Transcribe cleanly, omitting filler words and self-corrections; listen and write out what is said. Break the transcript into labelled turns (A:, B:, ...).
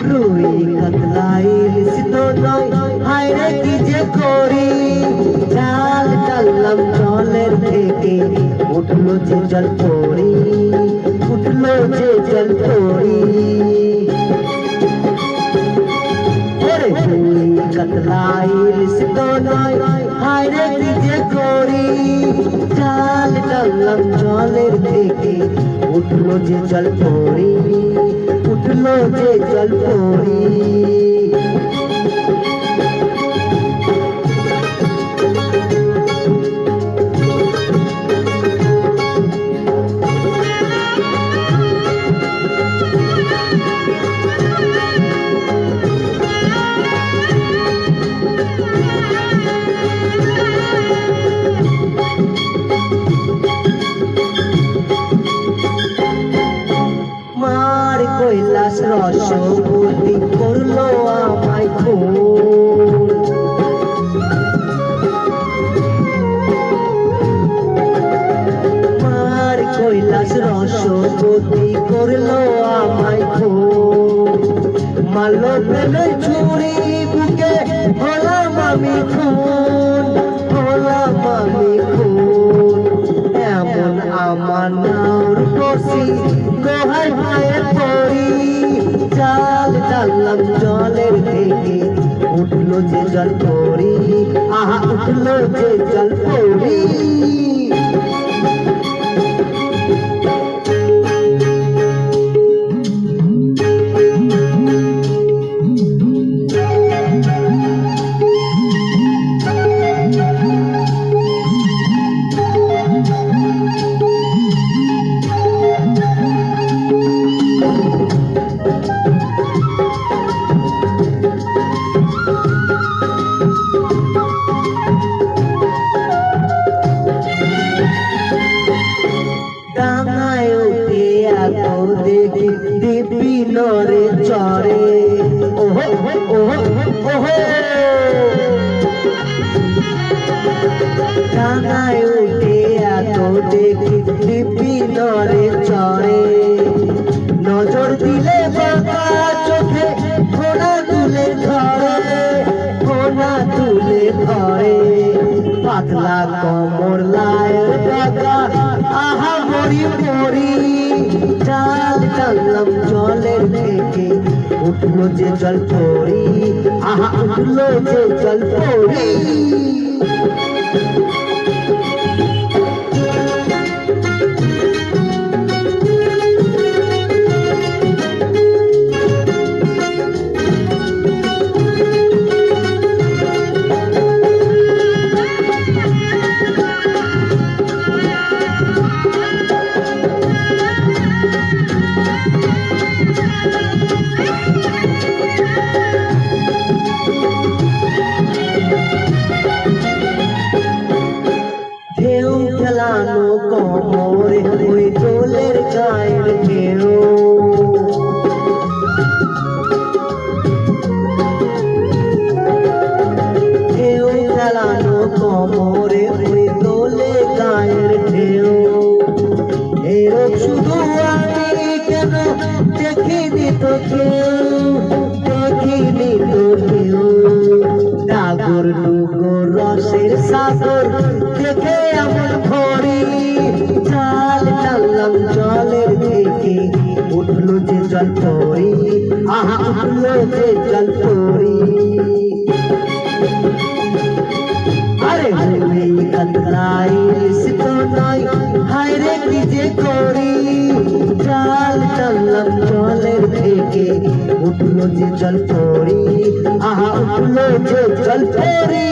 A: রুই কাতলা ইলিশ দোনোই হায় রে কি যে করি জাল টানলাম জলের থেকে উঠলো যে জল পড়ি উঠলো যে জল পড়ি কাতলা ইলিশ দোনোই হায় রে কি যে করি জাল টানলাম জলের থেকে উঠলো যে জল পড়ি উঠলো যে জল পড়ি কৈলাস রসবতী করলো আমায় খুন মার কৈলাস রসবতী করলো আমায় খুন মারলো প্রেমের ছুরি বুকে হলাম আমি খুন হলাম আমি খুন এমন আমার নাউর বসি দোহাই ভাইয়ের পড়ি জাল টানলাম জলের থেকে উঠলো যে জল পড়ি আহা উঠলো যে জল পড়ি দেখি দিবি নরে চরে ওহো ওহো ওহো ডাঙায় উঠে এত দেখি দিবি নরে চরে নজর দিলে বাঁকা চোখে ঘোড়া তুলে ধরে ঘোড়া তুলে ধরে পাতলা কোমর লায়ের ডাকা আহা মরি মরি জাল টানলাম জলের থেকে উঠলো যে জল পড়ি আহা উঠলো যে জল পড়ি খেলানো কোমরে ওই দোলের গায়ের ঢেউ ঢেউ খেলানো কোমরে ওই দোলে গায়ের ঢেউ এরকম শুধু আমি কেন দেখিনি তো কেউ দেখিনি তো কেউ ডাগর ডুগর রসের সাগর দেখে এমন ভরি জাল টানলাম জলের থেকে উঠলো যে জল পড়ি আহা উঠলো যে জল পড়ি আরে রুই কাতলা ইলিশ দোনোই হায় রে কি যে করি জাল টানলাম জলের থেকে উঠলো যে জল পড়ি আহা উঠলো যে জল পড়ি